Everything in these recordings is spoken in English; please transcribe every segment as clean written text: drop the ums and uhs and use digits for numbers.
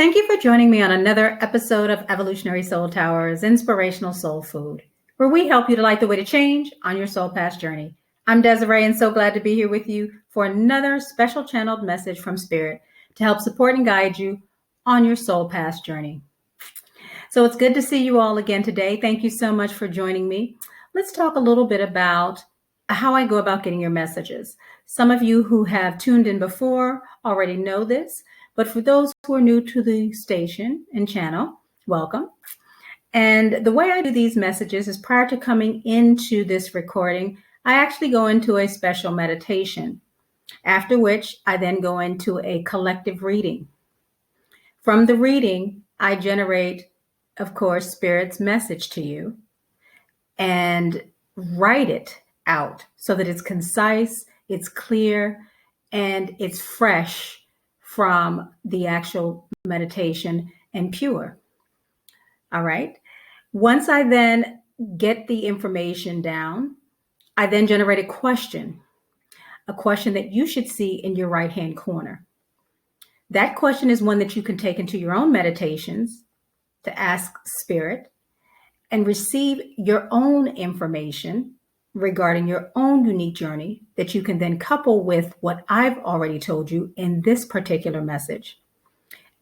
Thank you for joining me on another episode of Evolutionary Soul Tower's Inspirational Soul Food, where we help you to light the way to change on your soul path journey. I'm Desiree and so glad to be here with you for another special channeled message from Spirit to help support and guide you on your soul path journey. So it's good to see you all again today. Thank you so much for joining me. Let's talk a little bit about how I go about getting your messages. Some of you who have tuned in before already know this, but for those who are new to the station and channel, welcome. And the way I do these messages is prior to coming into this recording, I actually go into a special meditation, after which I then go into a collective reading. From the reading, I generate, of course, Spirit's message to you and write it out so that it's concise, it's clear, and it's fresh from the actual meditation and pure. All right. Once I then get the information down, I then generate a question that you should see in your right-hand corner. That question is one that you can take into your own meditations to ask Spirit and receive your own information regarding your own unique journey that you can then couple with what I've already told you in this particular message.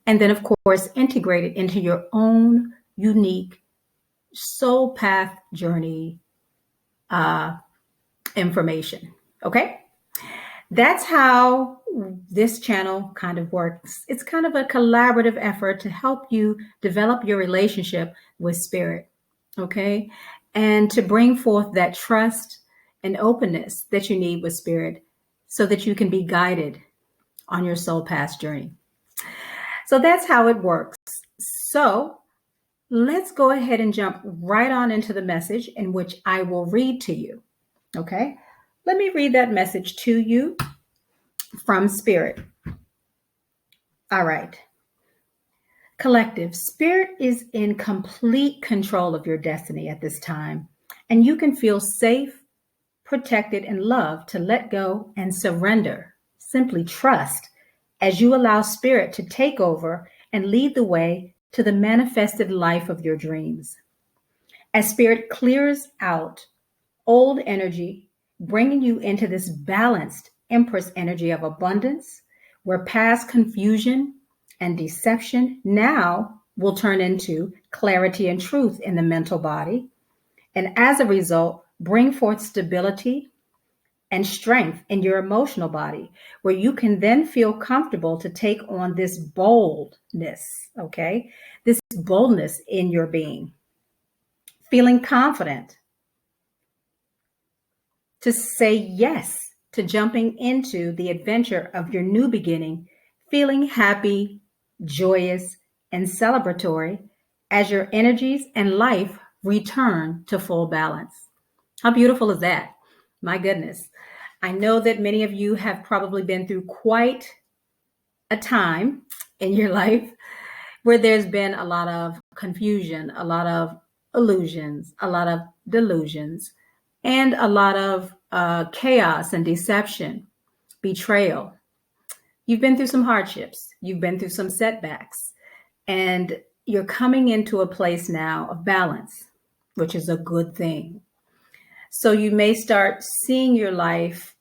And then, of course, integrate it into your own unique soul path journey information. Okay? That's how this channel kind of works. It's kind of a collaborative effort to help you develop your relationship with Spirit. Okay? And to bring forth that trust and openness that you need with Spirit so that you can be guided on your soul path journey. So that's how it works. So let's go ahead and jump right on into the message in which I will read to you. Okay? Let me read that message to you from Spirit. All right. Collective, Spirit is in complete control of your destiny at this time, and you can feel safe, protected, and loved to let go and surrender. Simply trust as you allow Spirit to take over and lead the way to the manifested life of your dreams. As Spirit clears out old energy, bringing you into this balanced Empress energy of abundance, where past confusion and deception now will turn into clarity and truth in the mental body. And as a result, bring forth stability and strength in your emotional body, where you can then feel comfortable to take on this boldness, okay? This boldness in your being, feeling confident to say yes to jumping into the adventure of your new beginning, feeling happy, joyous, and celebratory as your energies and life return to full balance. How beautiful is that? My goodness. I know that many of you have probably been through quite a time in your life where there's been a lot of confusion, a lot of illusions, a lot of delusions, and a lot of chaos and deception, betrayal. You've been through some hardships. You've been through some setbacks, and you're coming into a place now of balance, which is a good thing. So you may start seeing your life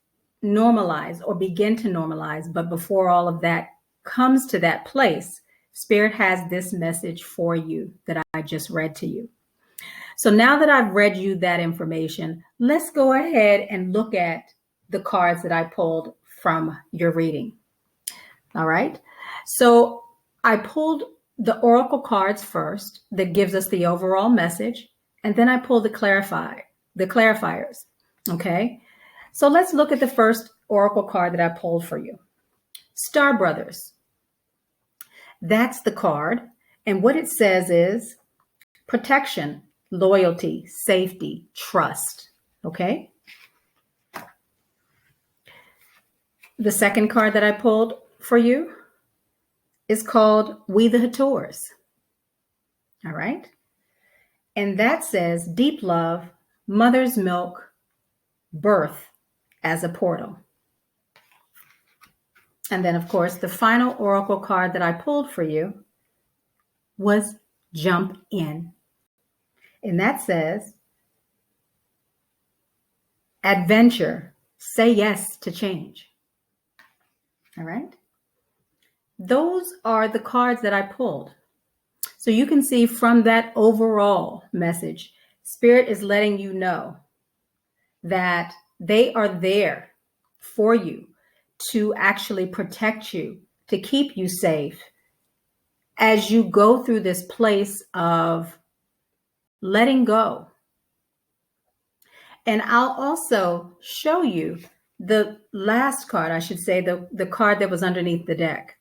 normalize or begin to normalize. But before all of that comes to that place, Spirit has this message for you that I just read to you. So now that I've read you that information, let's go ahead and look at the cards that I pulled from your reading. All right. So I pulled the oracle cards first that gives us the overall message. And then I pulled the clarifiers. Okay. So let's look at the first oracle card that I pulled for you. Star Brothers. That's the card. And what it says is protection, loyalty, safety, trust. Okay. The second card that I pulled for you is called We the Hathors. All right. And that says deep love, mother's milk, birth as a portal. And then, of course, the final oracle card that I pulled for you was jump in. And that says, adventure, say yes to change. All right. Those are the cards that I pulled. So you can see from that overall message, Spirit is letting you know that they are there for you to actually protect you, to keep you safe as you go through this place of letting go. And I'll also show you the last card, I should say, the card that was underneath the deck.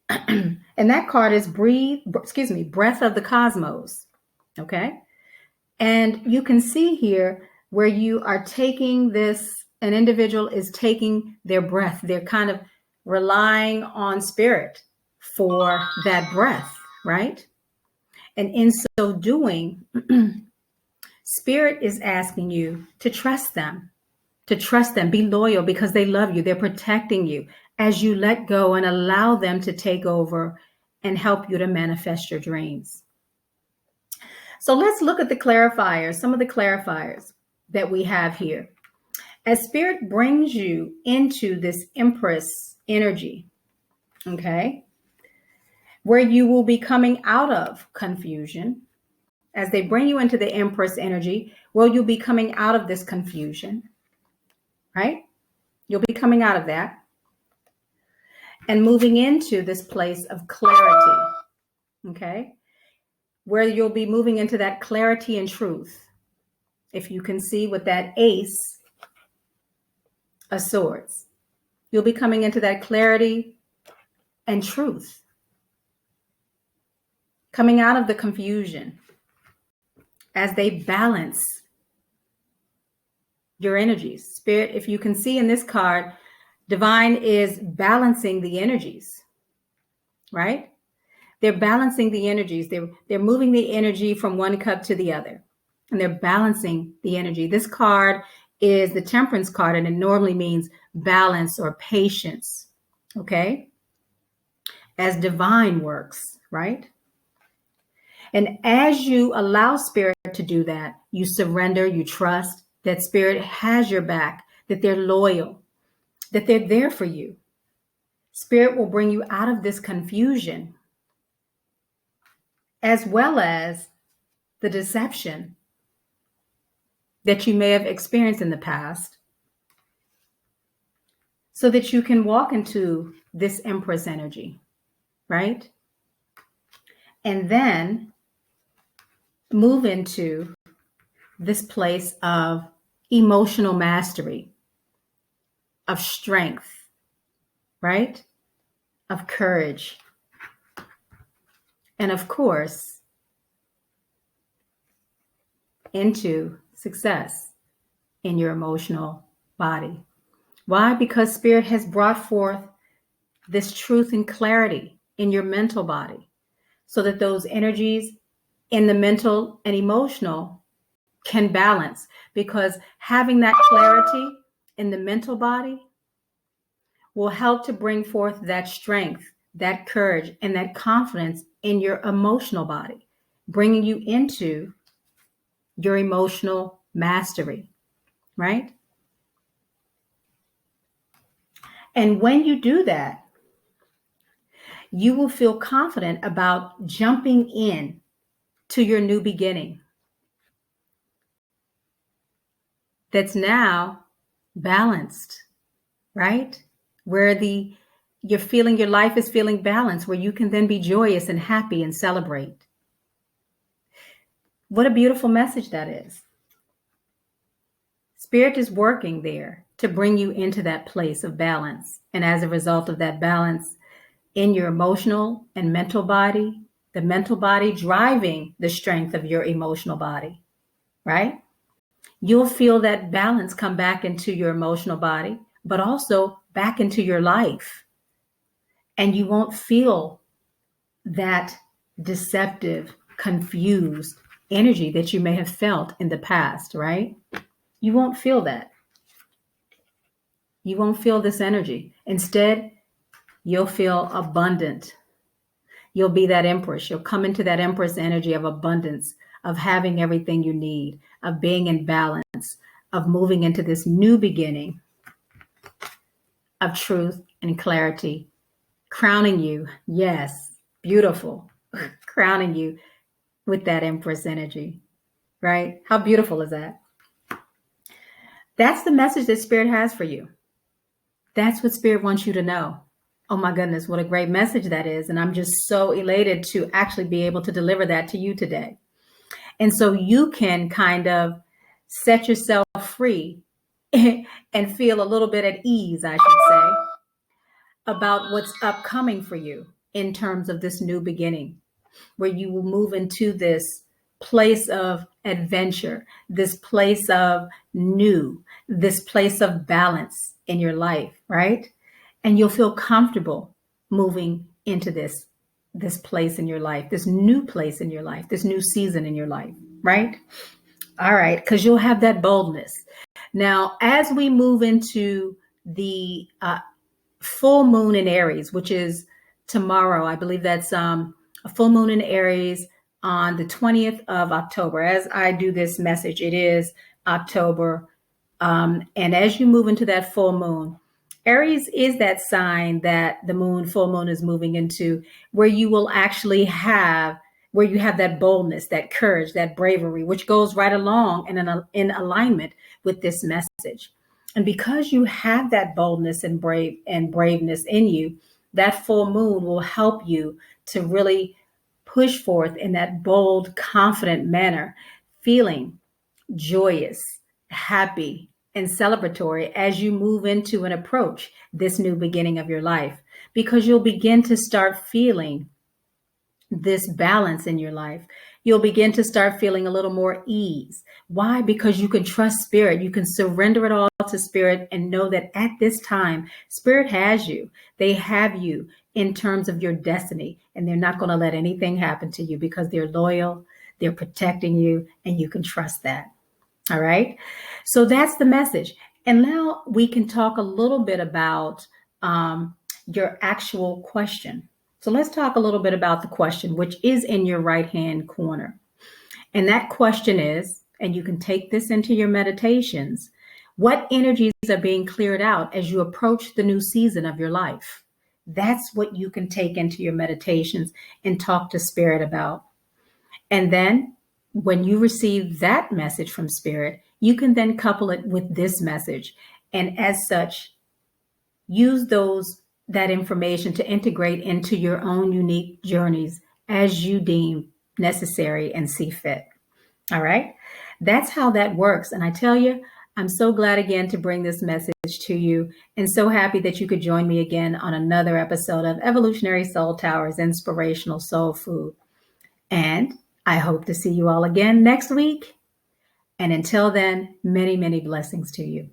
And that card is Breath of the Cosmos. Okay. And you can see here where you are taking this, an individual is taking their breath. They're kind of relying on Spirit for that breath, right? And in so doing, Spirit is asking you to trust them, be loyal because they love you. They're protecting you as you let go and allow them to take over and help you to manifest your dreams. So let's look at the clarifiers, some of the clarifiers that we have here. As Spirit brings you into this Empress energy, okay, where you will be coming out of confusion, as they bring you into the Empress energy, well, you'll be coming out of this confusion, right? You'll be coming out of that and moving into this place of clarity, okay? Where you'll be moving into that clarity and truth. If you can see with that Ace of Swords, you'll be coming into that clarity and truth. Coming out of the confusion as they balance your energies. Spirit, if you can see in this card, Divine is balancing the energies, right? They're balancing the energies. They're moving the energy from one cup to the other, and they're balancing the energy. This card is the Temperance card, and it normally means balance or patience, okay? As Divine works, right? And as you allow Spirit to do that, you surrender, you trust that Spirit has your back, that they're loyal, that they're there for you. Spirit will bring you out of this confusion, as well as the deception that you may have experienced in the past, so that you can walk into this Empress energy, right? And then move into this place of emotional mastery, of strength, right? Of courage. And of course, into success in your emotional body. Why? Because Spirit has brought forth this truth and clarity in your mental body, so that those energies in the mental and emotional can balance. Because having that clarity in the mental body will help to bring forth that strength, that courage, and that confidence in your emotional body, bringing you into your emotional mastery, right? And when you do that, you will feel confident about jumping in to your new beginning that's now balanced, right? Where you're feeling your life is feeling balanced, where you can then be joyous and happy and celebrate. What a beautiful message that is. Spirit is working there to bring you into that place of balance. And as a result of that balance in your emotional and mental body, the mental body driving the strength of your emotional body, right? You'll feel that balance come back into your emotional body, but also back into your life. And you won't feel that deceptive, confused energy that you may have felt in the past, right? You won't feel that. You won't feel this energy. Instead, you'll feel abundant. You'll be that empress. You'll come into that empress energy of abundance, of having everything you need, of being in balance, of moving into this new beginning of truth and clarity, crowning you. Yes, beautiful. Crowning you with that empress energy, right? How beautiful is that? That's the message that Spirit has for you. That's what Spirit wants you to know. Oh my goodness, what a great message that is. And I'm just so elated to actually be able to deliver that to you today. And so you can kind of set yourself free and feel a little bit at ease, I should say, about what's upcoming for you in terms of this new beginning, where you will move into this place of adventure, this place of new, this place of balance in your life, right? And you'll feel comfortable moving into this place in your life, this new place in your life, this new season in your life, right? All right, because you'll have that boldness. Now, as we move into the full moon in Aries, which is tomorrow, I believe that's a full moon in Aries on the 20th of October. As I do this message, it is October. And as you move into that full moon, Aries is that sign that the full moon is moving into, where you will actually have, where you have that boldness, that courage, that bravery, which goes right along and in alignment with this message. And because you have that boldness and braveness in you, that full moon will help you to really push forth in that bold, confident manner, feeling joyous, happy, and celebratory as you move into and approach this new beginning of your life, because you'll begin to start feeling this balance in your life. You'll begin to start feeling a little more ease. Why? Because you can trust Spirit. You can surrender it all to Spirit and know that at this time, Spirit has you. They have you in terms of your destiny, and they're not going to let anything happen to you because they're loyal, they're protecting you, and you can trust that. All right. So that's the message. And now we can talk a little bit about your actual question. So let's talk a little bit about the question, which is in your right-hand corner. And that question is, and you can take this into your meditations, what energies are being cleared out as you approach the new season of your life? That's what you can take into your meditations and talk to Spirit about. And then when you receive that message from Spirit, you can then couple it with this message. And as such, use that information to integrate into your own unique journeys as you deem necessary and see fit. All right. That's how that works. And I tell you, I'm so glad again to bring this message to you, and so happy that you could join me again on another episode of Evolutionary Soul Towers, Inspirational Soul Food. And I hope to see you all again next week. And until then, many, many blessings to you.